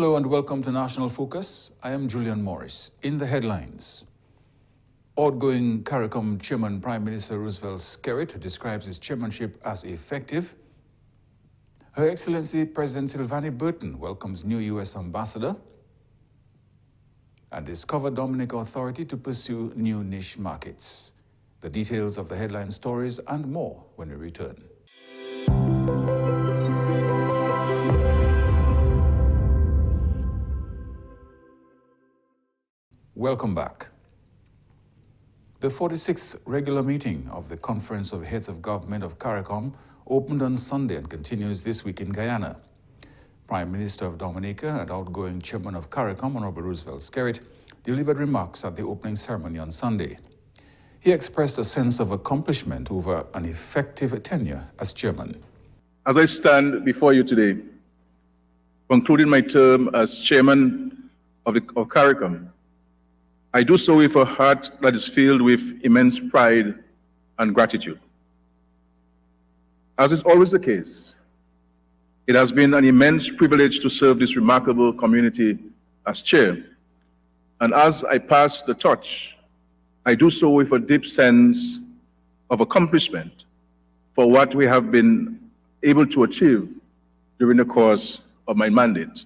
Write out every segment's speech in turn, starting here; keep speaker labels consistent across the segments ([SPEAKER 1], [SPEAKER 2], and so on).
[SPEAKER 1] Hello and welcome to National Focus. I am Julian Morris. In the headlines, outgoing Caricom Chairman Prime Minister Roosevelt Skerrit describes his chairmanship as effective. Her Excellency President Sylvanie Burton welcomes new U.S. ambassador. And Discover Dominica Authority to pursue new niche markets. The details of the headline stories and more when we return. Welcome back. The 46th regular meeting of the Conference of Heads of Government of Caricom opened on Sunday and continues this week in Guyana. Prime Minister of Dominica and outgoing Chairman of Caricom, Honorable Roosevelt Skerrit, delivered remarks at the opening ceremony on Sunday. He expressed a sense of accomplishment over an effective tenure as chairman.
[SPEAKER 2] As I stand before you today, concluding my term as chairman of Caricom, I do so with a heart that is filled with immense pride and gratitude. As is always the case, it has been an immense privilege to serve this remarkable community as chair. And as I pass the torch, I do so with a deep sense of accomplishment for what we have been able to achieve during the course of my mandate.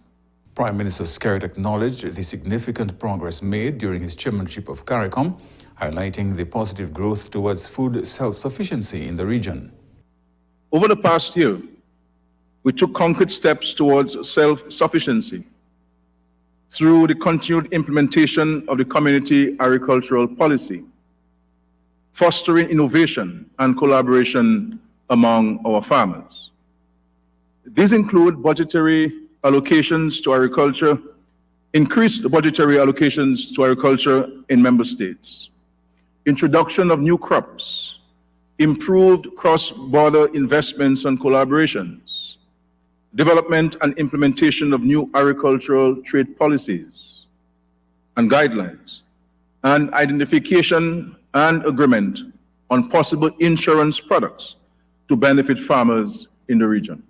[SPEAKER 1] Prime Minister Skerrit acknowledged the significant progress made during his chairmanship of Caricom, highlighting the positive growth towards food self-sufficiency in the region.
[SPEAKER 2] Over the past year, we took concrete steps towards self-sufficiency through the continued implementation of the community agricultural policy, fostering innovation and collaboration among our farmers. These include budgetary allocations to agriculture, increased budgetary allocations to agriculture in member states, introduction of new crops, improved cross-border investments and collaborations, development and implementation of new agricultural trade policies and guidelines, and identification and agreement on possible insurance products to benefit farmers in the region.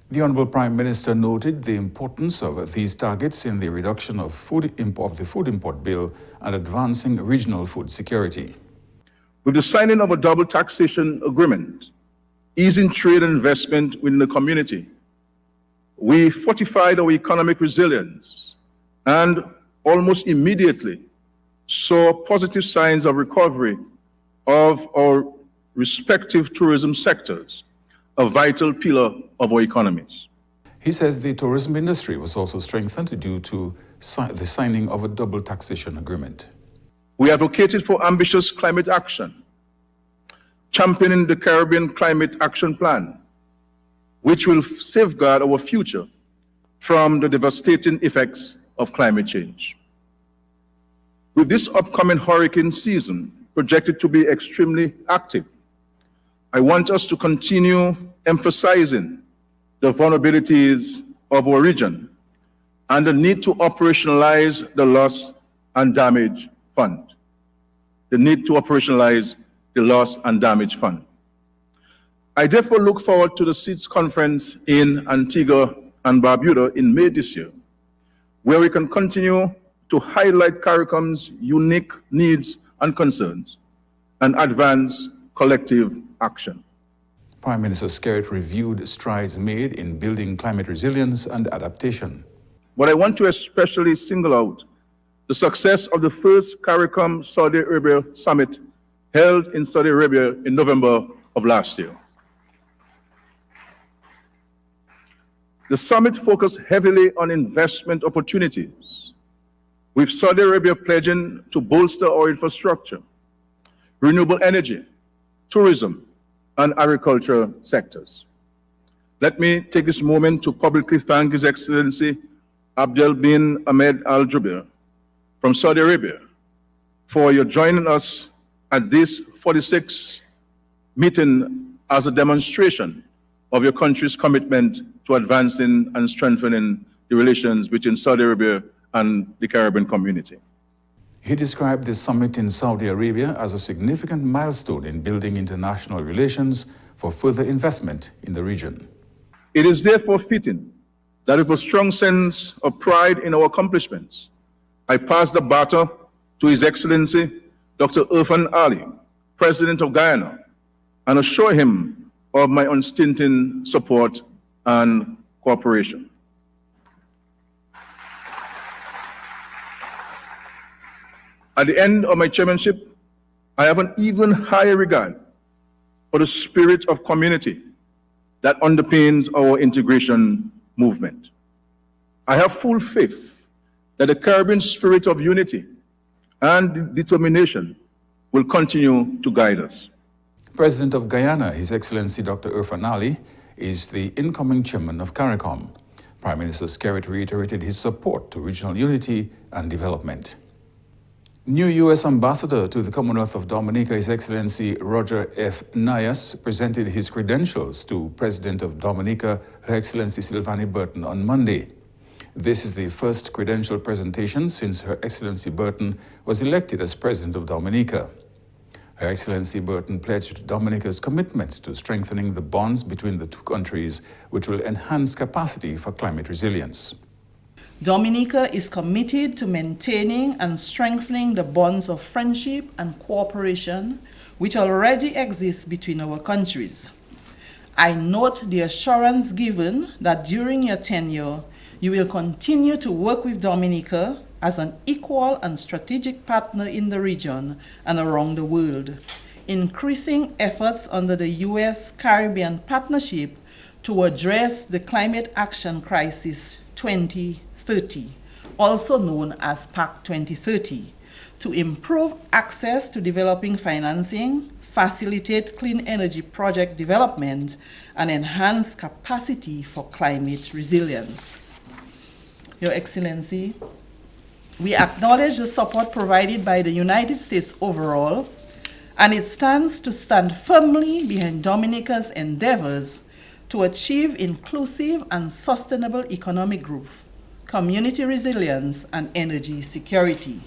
[SPEAKER 1] The Honourable Prime Minister noted the importance of these targets in the reduction of the food import bill and advancing regional food security.
[SPEAKER 2] With the signing of a double taxation agreement, easing trade and investment within the community, we fortified our economic resilience and almost immediately saw positive signs of recovery of our respective tourism sectors, a vital pillar of our economies.
[SPEAKER 1] He says the tourism industry was also strengthened due to the signing of a double taxation agreement.
[SPEAKER 2] We advocated for ambitious climate action, championing the Caribbean Climate Action Plan, which will safeguard our future from the devastating effects of climate change. With this upcoming hurricane season projected to be extremely active, I want us to continue emphasizing the vulnerabilities of our region and the need to operationalize the Loss and Damage Fund. The need to operationalize the Loss and Damage Fund. I therefore look forward to the SEEDS conference in Antigua and Barbuda in May this year, where we can continue to highlight Caricom's unique needs and concerns and advance collective action.
[SPEAKER 1] Prime Minister Skerrit reviewed strides made in building climate resilience and adaptation.
[SPEAKER 2] But I want to especially single out the success of the first Caricom Saudi Arabia summit held in Saudi Arabia in November of last year. The summit focused heavily on investment opportunities, with Saudi Arabia pledging to bolster our infrastructure, renewable energy, tourism, and agriculture sectors. Let me take this moment to publicly thank His Excellency Abdel bin Ahmed Al Jubeir from Saudi Arabia for your joining us at this 46th meeting as a demonstration of your country's commitment to advancing and strengthening the relations between Saudi Arabia and the Caribbean community.
[SPEAKER 1] He described the summit in Saudi Arabia as a significant milestone in building international relations for further investment in the region.
[SPEAKER 2] It is therefore fitting that with a strong sense of pride in our accomplishments, I pass the baton to His Excellency, Dr. Irfan Ali, President of Guyana, and assure him of my unstinting support and cooperation. At the end of my chairmanship, I have an even higher regard for the spirit of community that underpins our integration movement. I have full faith that the Caribbean spirit of unity and determination will continue to guide us.
[SPEAKER 1] President of Guyana, His Excellency Dr. Irfan Ali, is the incoming chairman of Caricom. Prime Minister Skerrit reiterated his support to regional unity and development. New U.S. Ambassador to the Commonwealth of Dominica, His Excellency Roger F. Nias, presented his credentials to President of Dominica, Her Excellency Sylvanie Burton, on Monday. This is the first credential presentation since Her Excellency Burton was elected as President of Dominica. Her Excellency Burton pledged Dominica's commitment to strengthening the bonds between the two countries, which will enhance capacity for climate resilience.
[SPEAKER 3] Dominica is committed to maintaining and strengthening the bonds of friendship and cooperation which already exist between our countries. I note the assurance given that during your tenure, you will continue to work with Dominica as an equal and strategic partner in the region and around the world, increasing efforts under the U.S.-Caribbean Partnership to address the Climate Action Crisis 2030, also known as PAC 2030, to improve access to developing financing, facilitate clean energy project development, and enhance capacity for climate resilience. Your Excellency, we acknowledge the support provided by the United States overall, and it stands to stand firmly behind Dominica's endeavors to achieve inclusive and sustainable economic growth, community resilience, and energy security.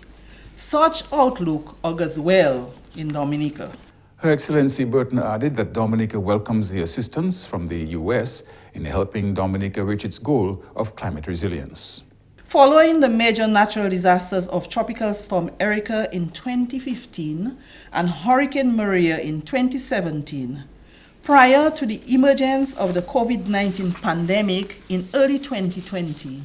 [SPEAKER 3] Such outlook augurs well in Dominica.
[SPEAKER 1] Her Excellency Burton added that Dominica welcomes the assistance from the U.S. in helping Dominica reach its goal of climate resilience.
[SPEAKER 3] Following the major natural disasters of Tropical Storm Erica in 2015 and Hurricane Maria in 2017, prior to the emergence of the COVID-19 pandemic in early 2020,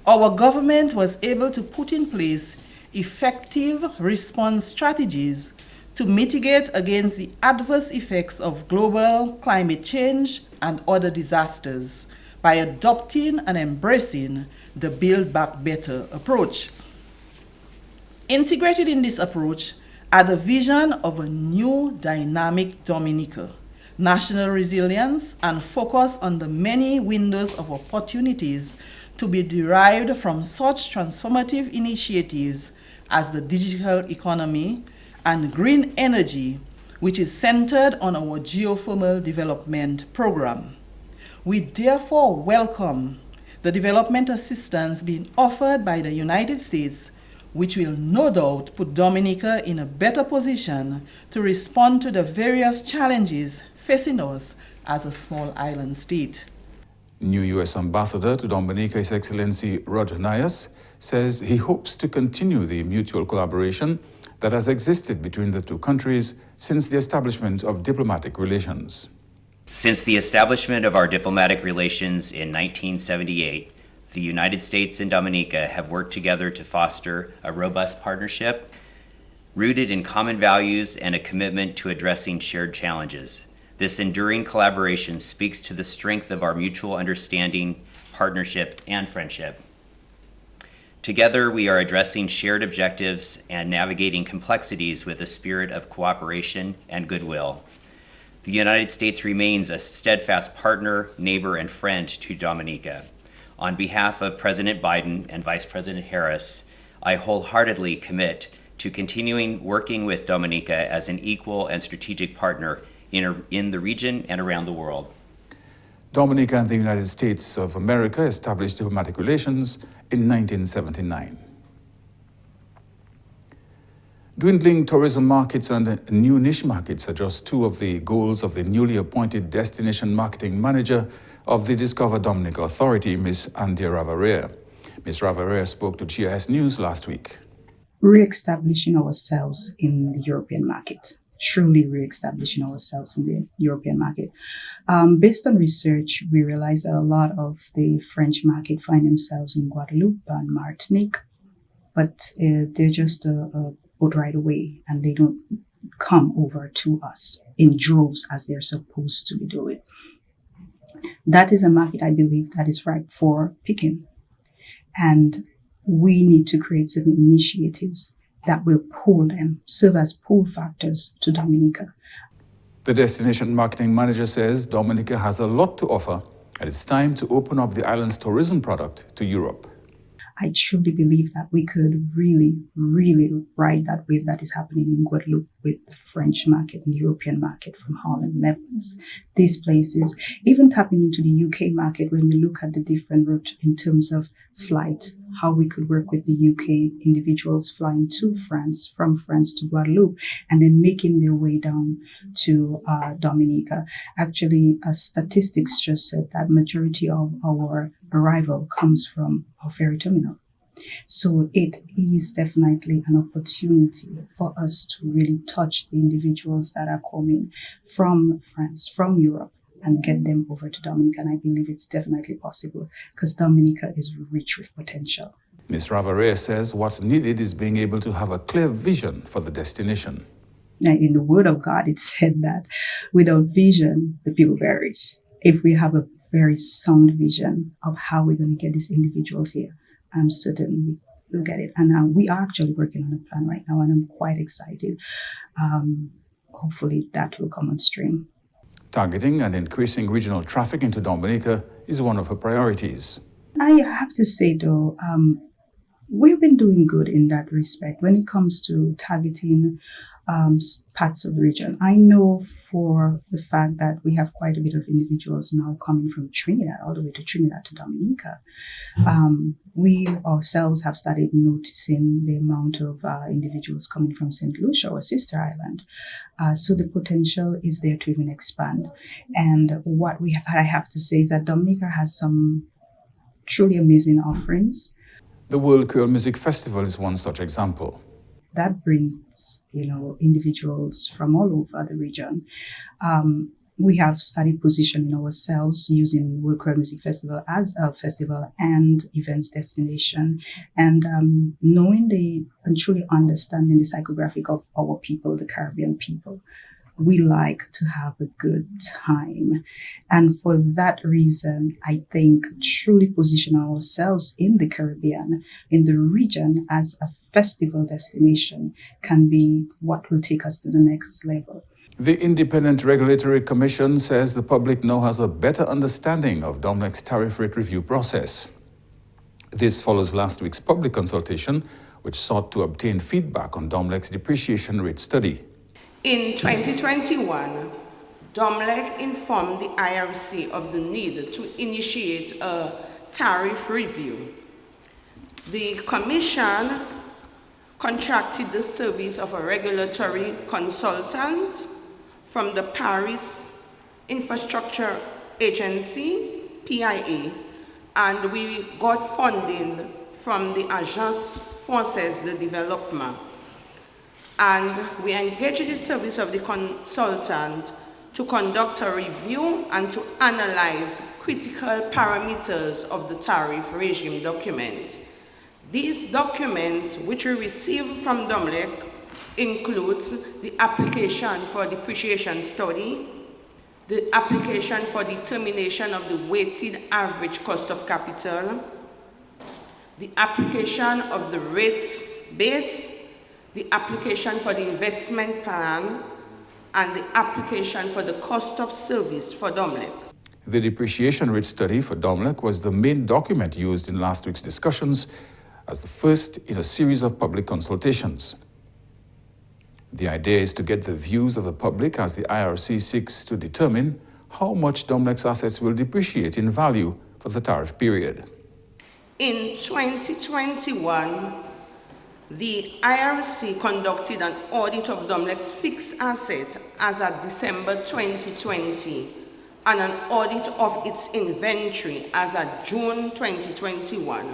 [SPEAKER 3] our government was able to put in place effective response strategies to mitigate against the adverse effects of global climate change and other disasters by adopting and embracing the Build Back Better approach. Integrated in this approach are the vision of a new dynamic Dominica, national resilience, and focus on the many windows of opportunities to be derived from such transformative initiatives as the digital economy and green energy, which is centered on our geothermal development program. We therefore welcome the development assistance being offered by the United States, which will no doubt put Dominica in a better position to respond to the various challenges facing us as a small island state.
[SPEAKER 1] New U.S. Ambassador to Dominica, His Excellency Roger Nias, says he hopes to continue the mutual collaboration that has existed between the two countries since the establishment of diplomatic relations.
[SPEAKER 4] Since the establishment of our diplomatic relations in 1978, the United States and Dominica have worked together to foster a robust partnership rooted in common values and a commitment to addressing shared challenges. This enduring collaboration speaks to the strength of our mutual understanding, partnership, and friendship. Together, we are addressing shared objectives and navigating complexities with a spirit of cooperation and goodwill. The United States remains a steadfast partner, neighbor, and friend to Dominica. On behalf of President Biden and Vice President Harris, I wholeheartedly commit to continuing working with Dominica as an equal and strategic partner in the region and around the world.
[SPEAKER 1] Dominica and the United States of America established diplomatic relations in 1979. Dwindling tourism markets and new niche markets are just two of the goals of the newly appointed Destination Marketing Manager of the Discover Dominica Authority, Ms. Andia Ravarea. Ms. Ravarea spoke to GIS News last week.
[SPEAKER 5] Re-establishing ourselves in the European market, truly re-establishing ourselves in the European market. Based on research, we realized that a lot of the French market find themselves in Guadeloupe and Martinique, but they're just a boat ride away and they don't come over to us in droves as they're supposed to be doing. That is a market, I believe, that is ripe for picking. And we need to create certain initiatives that will pull them, serve as pull factors to Dominica.
[SPEAKER 1] The destination marketing manager says Dominica has a lot to offer, and it's time to open up the island's tourism product to Europe.
[SPEAKER 5] I truly believe that we could really, really ride that wave that is happening in Guadeloupe with the French market and the European market from Holland, Netherlands, these places, even tapping into the UK market when we look at the different route in terms of flight, how we could work with the UK individuals flying to France, from France to Guadeloupe, and then making their way down to Dominica. Actually, statistics just said that majority of our arrival comes from our ferry terminal. So it is definitely an opportunity for us to really touch the individuals that are coming from France, from Europe, and get them over to Dominica. And I believe it's definitely possible because Dominica is rich with potential.
[SPEAKER 1] Ms. Ravarea says what's needed is being able to have a clear vision for the destination.
[SPEAKER 5] Now, in the Word of God, it said that without vision, the people perish. If we have a very sound vision of how we're going to get these individuals here, I'm certain we'll get it. And we are actually working on a plan right now, and I'm quite excited. Hopefully that will come on stream.
[SPEAKER 1] Targeting and increasing regional traffic into Dominica is one of her priorities.
[SPEAKER 5] I have to say, though, we've been doing good in that respect when it comes to targeting parts of the region. I know for the fact that we have quite a bit of individuals now coming from Trinidad all the way to Trinidad to Dominica. We ourselves have started noticing the amount of individuals coming from St. Lucia, our sister island. So the potential is there to even expand. And what I have to say is that Dominica has some truly amazing offerings.
[SPEAKER 1] The World Creole Music Festival is one such example.
[SPEAKER 5] That brings, individuals from all over the region. We have started positioning ourselves using World Creole Music Festival as a festival and events destination, and knowing and truly understanding the psychographic of our people, the Caribbean people. We like to have a good time. And for that reason, I think truly position ourselves in the Caribbean, in the region as a festival destination can be what will take us to the next level.
[SPEAKER 1] The Independent Regulatory Commission says the public now has a better understanding of DOMLEC's tariff rate review process. This follows last week's public consultation, which sought to obtain feedback on DOMLEC's depreciation rate study.
[SPEAKER 6] In 2021, DOMLEC informed the IRC of the need to initiate a tariff review. The Commission contracted the service of a regulatory consultant from the Paris Infrastructure Agency, PIA, and we got funding from the Agence Française de Développement. And we engaged the service of the consultant to conduct a review and to analyze critical parameters of the tariff regime document. These documents, which we received from DOMLEC, includes the application for depreciation study, the application for determination of the weighted average cost of capital, the application of the rate base, the application for the investment plan, and the application for the cost of service for DOMLEC.
[SPEAKER 1] The depreciation rate study for DOMLEC was the main document used in last week's discussions as the first in a series of public consultations. The idea is to get the views of the public as the IRC seeks to determine how much DOMLEC's assets will depreciate in value for the tariff period.
[SPEAKER 6] In 2021, the IRC conducted an audit of DOMLEC's fixed asset as at December 2020, and an audit of its inventory as at June 2021.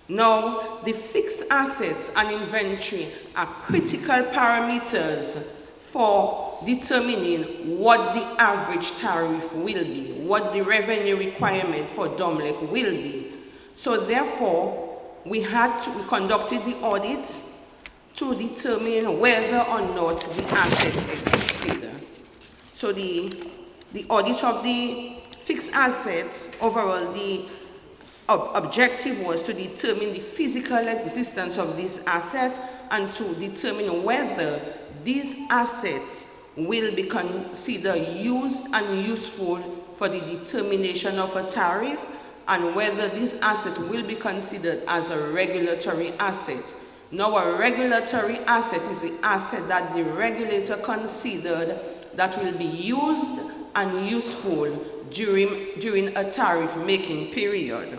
[SPEAKER 6] Now, the fixed assets and inventory are critical parameters for determining what the average tariff will be, what the revenue requirement for DOMLEC will be. So therefore, we conducted the audit to determine whether or not the asset existed. So the audit of the fixed assets, overall, the objective was to determine the physical existence of this asset and to determine whether these assets will be considered used and useful for the determination of a tariff, and whether this asset will be considered as a regulatory asset. Now, a regulatory asset is the asset that the regulator considered that will be used and useful during a tariff-making period.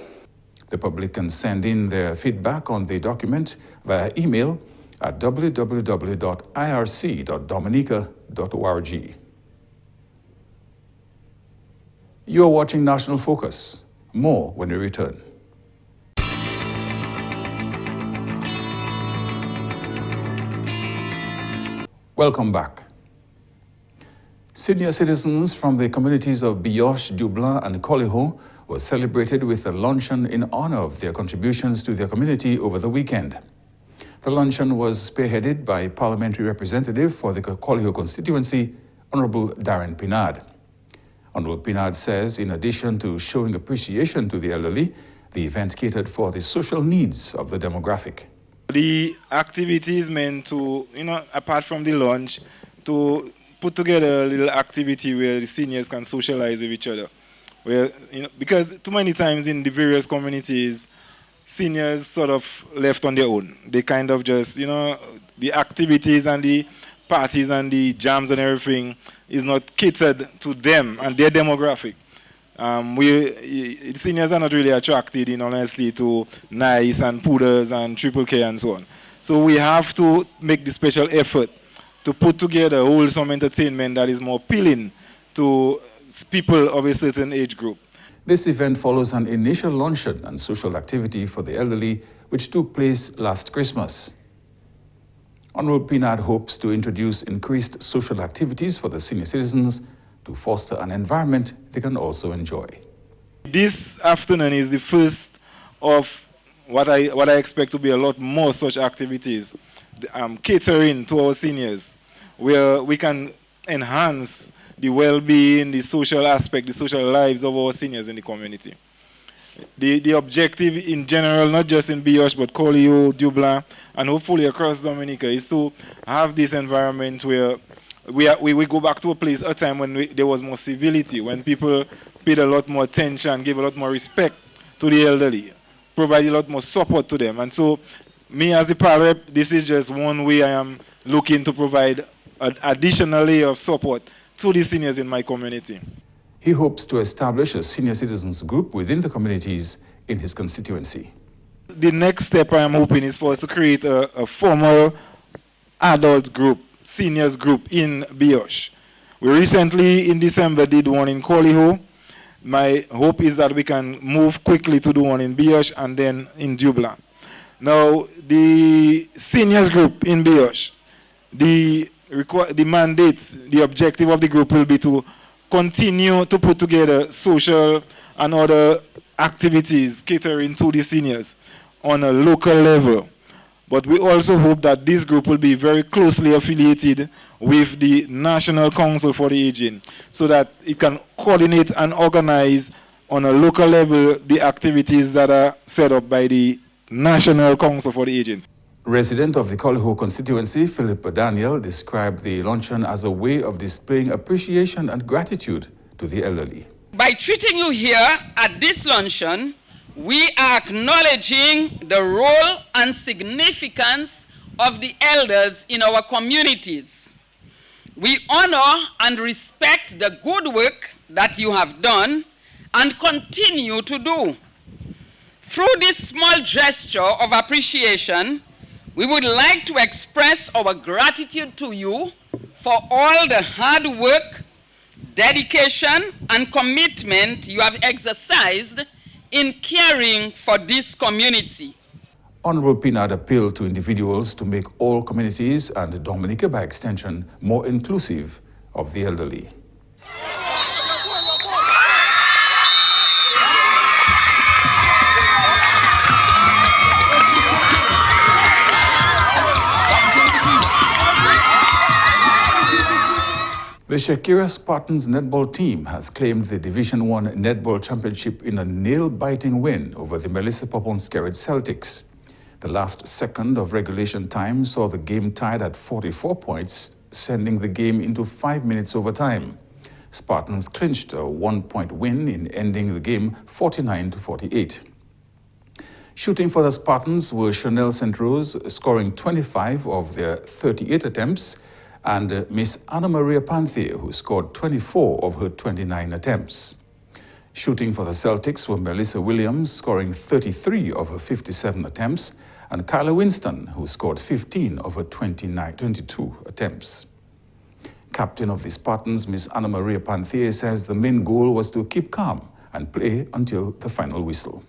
[SPEAKER 1] The public can send in their feedback on the document via email at www.irc.dominica.org. You are watching National Focus. More when we return. Welcome back. Senior citizens from the communities of Bioche, Dubla, and Coliho were celebrated with a luncheon in honor of their contributions to their community over the weekend. The luncheon was spearheaded by parliamentary representative for the Coliho constituency, Honorable Darren Pinard. Honorable Pinard says, in addition to showing appreciation to the elderly, the event catered for the social needs of the demographic.
[SPEAKER 7] The activity is meant to, apart from the lunch, to put together a little activity where the seniors can socialize with each other. Where, because too many times in the various communities, seniors sort of left on their own. They kind of just, the activities and the parties and the jams and everything is not catered to them and their demographic. Seniors are not really attracted, in honesty, to NICE and PUDAs and Triple K and so on. So we have to make the special effort to put together wholesome entertainment that is more appealing to people of a certain age group.
[SPEAKER 1] This event follows an initial luncheon and social activity for the elderly, which took place last Christmas. Honorable Pinard hopes to introduce increased social activities for the senior citizens to foster an environment they can also enjoy.
[SPEAKER 7] This afternoon is the first of what I expect to be a lot more such activities, catering to our seniors, where we can enhance the well-being, the social aspect, the social lives of our seniors in the community. The objective in general, not just in Bioche, but Coliho, Dubla, and hopefully across Dominica, is to have this environment where we go back to a time when there was more civility, when people paid a lot more attention, gave a lot more respect to the elderly, provided a lot more support to them. And so, me as the PAL rep, this is just one way I am looking to provide an additional layer of support to the seniors in my community.
[SPEAKER 1] He hopes to establish a senior citizens group within the communities in his constituency.
[SPEAKER 7] The next step I am hoping is for us to create a formal adult group, seniors group in Bioche. We recently, in December, did one in Coliho. My hope is that we can move quickly to do one in Bioche and then in Dubla. Now, the seniors group in Bioche, the mandates, the objective of the group will be to continue to put together social and other activities catering to the seniors on a local level. But we also hope that this group will be very closely affiliated with the National Council for the Aging, so that it can coordinate and organize on a local level the activities that are set up by the National Council for the Aging.
[SPEAKER 1] Resident of the Coliho constituency, Philip Daniel, described the luncheon as a way of displaying appreciation and gratitude to the elderly.
[SPEAKER 8] By treating you here at this luncheon, we are acknowledging the role and significance of the elders in our communities. We honor and respect the good work that you have done and continue to do. Through this small gesture of appreciation, we would like to express our gratitude to you for all the hard work, dedication, and commitment you have exercised in caring for this community.
[SPEAKER 1] Honorable Pinard appealed to individuals to make all communities, and Dominica by extension, more inclusive of the elderly. The Shakira Spartans netball team has claimed the Division I netball championship in a nail-biting win over the Melissa Popon Skerrit Celtics. The last second of regulation time saw the game tied at 44 points, sending the game into 5 minutes overtime. Spartans clinched a 1-point win in ending the game 49-48. Shooting for the Spartans were Chanel St. Rose, scoring 25 of their 38 attempts, and Miss Anna Maria Panthier, who scored 24 of her 29 attempts. Shooting for the Celtics were Melissa Williams, scoring 33 of her 57 attempts, and Kyla Winston, who scored 15 of her 22 attempts. Captain of the Spartans, Miss Anna Maria Panthier, says the main goal was to keep calm and play until the final whistle.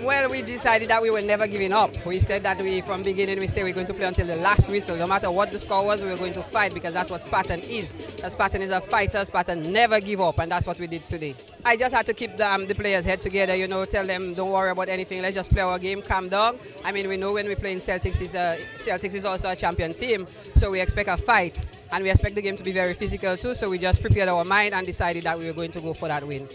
[SPEAKER 9] Well, we decided that we were never giving up. We said that from beginning, we said we're going to play until the last whistle. No matter what the score was, we were going to fight, because that's what Spartan is. A Spartan is a fighter. Spartan never give up, and that's what we did today. I just had to keep the players' head together, tell them don't worry about anything. Let's just play our game, calm down. I mean, we know when we play in Celtics, Celtics is also a champion team, so we expect a fight, and we expect the game to be very physical too, so we just prepared our mind and decided that we were going to go for that win.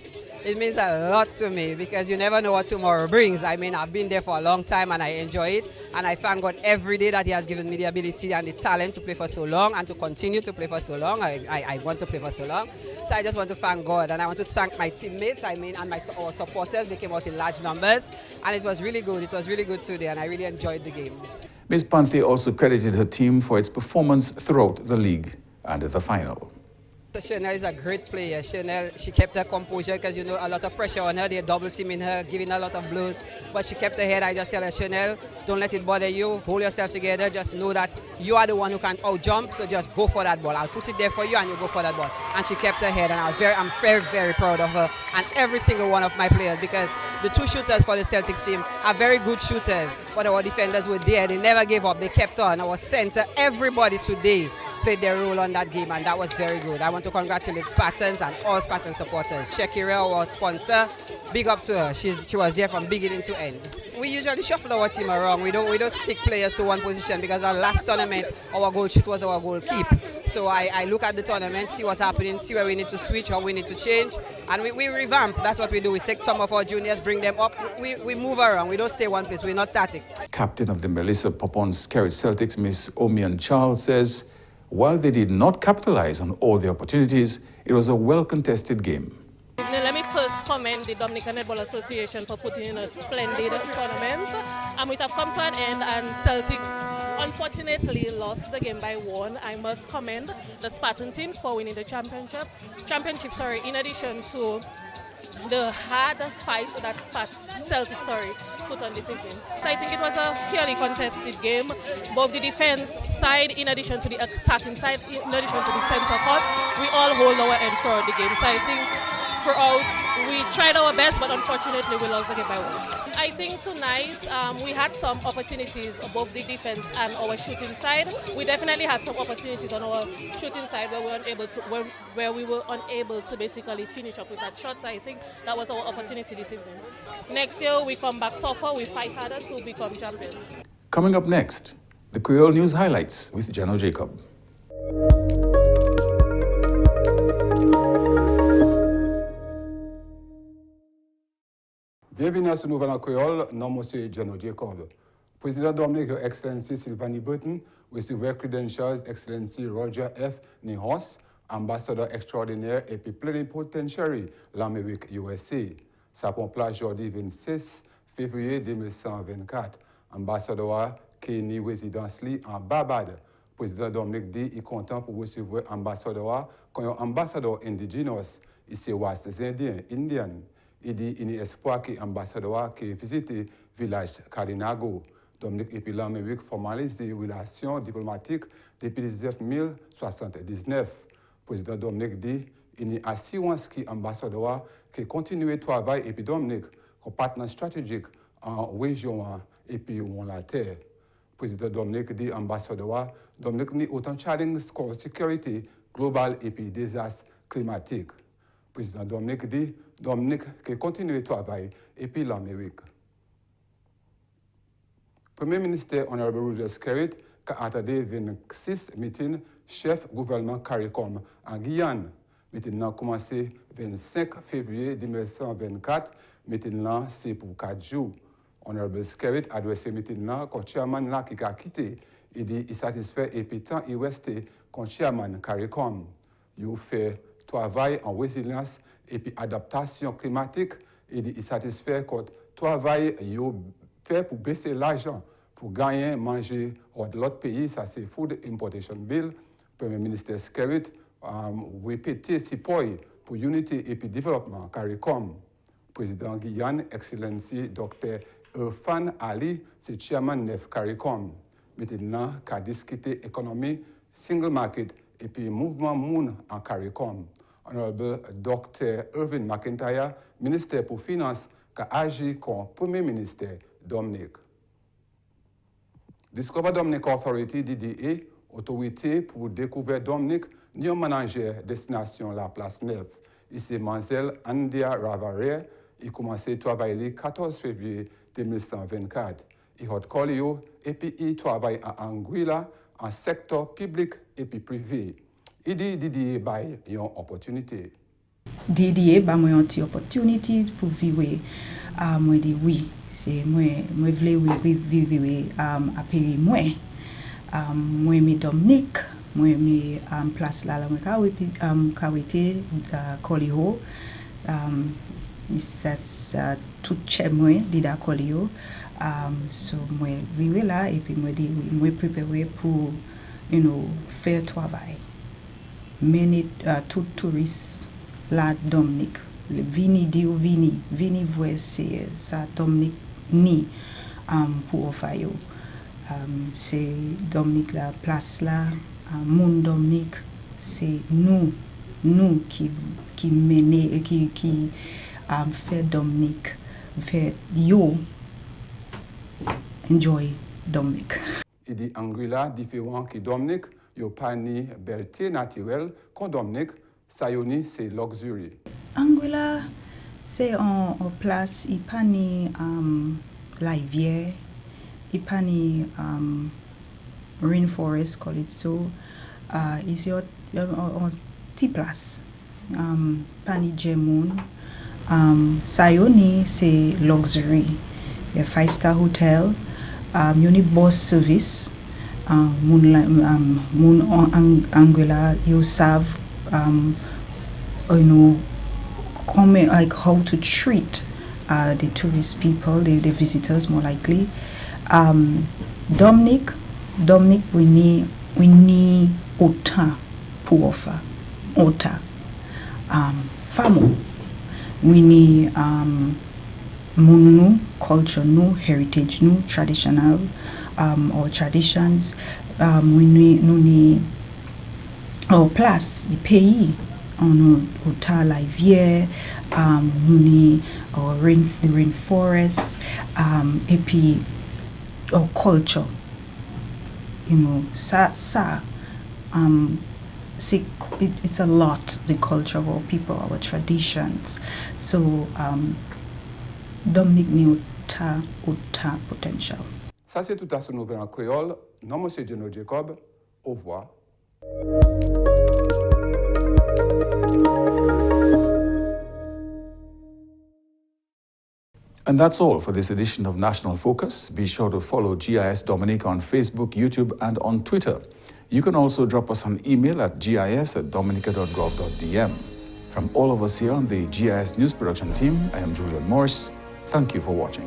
[SPEAKER 9] It means a lot to me, because you never know what tomorrow brings. I mean, I've been there for a long time and I enjoy it. And I thank God every day that He has given me the ability and the talent to play for so long and to continue to play for so long. I want to play for so long. So I just want to thank God, and I want to thank my teammates, and our supporters. They came out in large numbers, and it was really good. It was really good today, and I really enjoyed the game.
[SPEAKER 1] Ms. Panthier also credited her team for its performance throughout the league and the final.
[SPEAKER 9] Chanel is a great player. Chanel, she kept her composure, because a lot of pressure on her. They're double teaming her, giving her a lot of blows. But she kept her head. I just tell her, Chanel, don't let it bother you. Hold yourself together. Just know that you are the one who can out-jump. So just go for that ball. I'll put it there for you, and you go for that ball. And she kept her head, and I'm very, very proud of her and every single one of my players, because the two shooters for the Celtics team are very good shooters. But our defenders were there. They never gave up. They kept on. Our center, everybody today played their role on that game, and that was very good. I want to congratulate Spartans and all Spartan supporters. Shakira, our sponsor, big up to her. She was there from beginning to end. We usually shuffle our team around. We don't stick players to one position, because our last tournament, our goal shoot was our goal keep. So I look at the tournament, see what's happening, see where we need to switch, how we need to change, and we revamp. That's what we do. We take some of our juniors, bring them up. We move around. We don't stay one place. We're not static.
[SPEAKER 1] Captain of the Melissa Popon Skerrit Celtics, Miss Omian Charles, says while they did not capitalize on all the opportunities, it was a well-contested game.
[SPEAKER 10] Let me first commend the Dominica Netball Association for putting in a splendid tournament. It have come to an end, and Celtics unfortunately lost the game by 1. I must commend the Spartan teams for winning the championship, in addition to the hard fight that Celtics put on this evening. So I think it was a fairly contested game. Both the defense side, in addition to the attacking side, in addition to the center court, we all hold our end throughout the game. So I think throughout we tried our best, but unfortunately we lost the game by 1. I think tonight we had some opportunities both the defense and our shooting side. We definitely had some opportunities on our shooting side where we were unable to basically finish up with that shot. So I think that was our opportunity this evening. Next year we come back tougher, we fight harder to become champions.
[SPEAKER 1] Coming up next, the Creole News Highlights with Jano Jacob.
[SPEAKER 11] Bienvenue à ce nouvel en créole, nom Monsieur John Jacob. Président Dominica, Excellency Sylvanie Burton, recevait credentials Excellency Roger F. Nihos, ambassadeur extraordinaire et puis plenipotentiary l'Amérique USA. Ça prend place jeudi 26 février 2124. Ambassadeur Kenny résidence en Barbade. Président Dominique dit il est content pour recevoir ambassadeur quand un ambassadeur indigenous ici ouest indien indian. Il dit il y a espoir que l'ambassadeur qui visite le village Carinago. Dominique et puis l'Amérique formalise des relations diplomatiques depuis 1979. Président Dominique dit une assurance qui ambassadeur qui continue de travailler et puis Dominique comme partenaire stratégique en région et puis on la terre. Président Dominique dit ambassadeur Dominique ni autant challenge pour sécurité globale et puis désastre climatique. Président Dominique dit Dominique qui continue de travailler et puis l'Amérique. Premier ministre Honorable Roosevelt Skerrit qui a attendu 26 meetings chef gouvernement Caricom en Guyane. Meeting a commencé le 25 février 1924. Meeting là c'est pour 4 jours. Honorable Skerrit a adressé meeting là comme chairman là qui a quitté. Il dit il satisfait et puis tant il resté comme chairman Caricom. Il fait travail en résilience et puis adaptation climatique. Il dit il satisfait quand travail il fait pour baisser l'argent pour gagner manger de l'autre pays, ça c'est Food Importation Bill. Premier ministre Skerrit répété si pour Unity et puis développement Caricom. Président Guyane, Excellency Dr. Irfan Ali, c'est chairman de Caricom. Maintenant, qu'a discuté économie, single market et puis mouvement Moon en Caricom. Honorable Dr. Irvin McIntyre, ministère pour Finances, qui a agi comme Premier ministre Dominique. Discover Dominic Authority, DDA, autorité pour découvrir Dominique, new manager destination La Place Neuve. Ici, Manzel Andia Ravare, il a commencé à travailler le 14 février 2024. Il a collé et puis il travaille à Anguilla, en secteur public et puis privé. Il dit DDA by une opportunité.
[SPEAKER 5] DDA ba moi une opportunité pour vivre moi dit oui c'est moi voulais vivre à pays moi me Dominique moi me place là moi kawete kolio c'est tout chez moi dit da kolio so moi vivre là et puis moi dit moi préparer pour faire travail many tout touristes la Dominique vini voir ça Dominique ni pour offrir c'est Dominique la place là mon Dominique c'est nous qui mener qui fait Dominique fait yo enjoy Dominique.
[SPEAKER 11] Il dit Anguilla différent que Dominique yo pas ni belleté naturelle comme Dominique Sayoni c'est luxury.
[SPEAKER 5] Anguilla c'est en place il pas ni la rivière il pas ni rainforest call it so is your petit place pas ni Jemoun Sayoni c'est luxury a 5-star hotel unit bus service Moon Anguilla you serve like how to treat the tourist people, the visitors more likely. Dominique we need autant pour offer autant famo we need new culture, new heritage, new traditional or traditions. We need our place, the pays, on autant la rivière, nous need our the rainforest, et puis our culture. It's a lot, the culture of our people, our traditions. So Dominique need autant potential.
[SPEAKER 11] Ça c'est tout à ce nouvel en créole. Non, monsieur Geno Jacob. Au revoir.
[SPEAKER 1] And that's all for this edition of National Focus. Be sure to follow GIS Dominica on Facebook, YouTube, and on Twitter. You can also drop us an email at gis@dominica.gov.dm. From all of us here on the GIS News Production team, I am Julian Morris. Thank you for watching.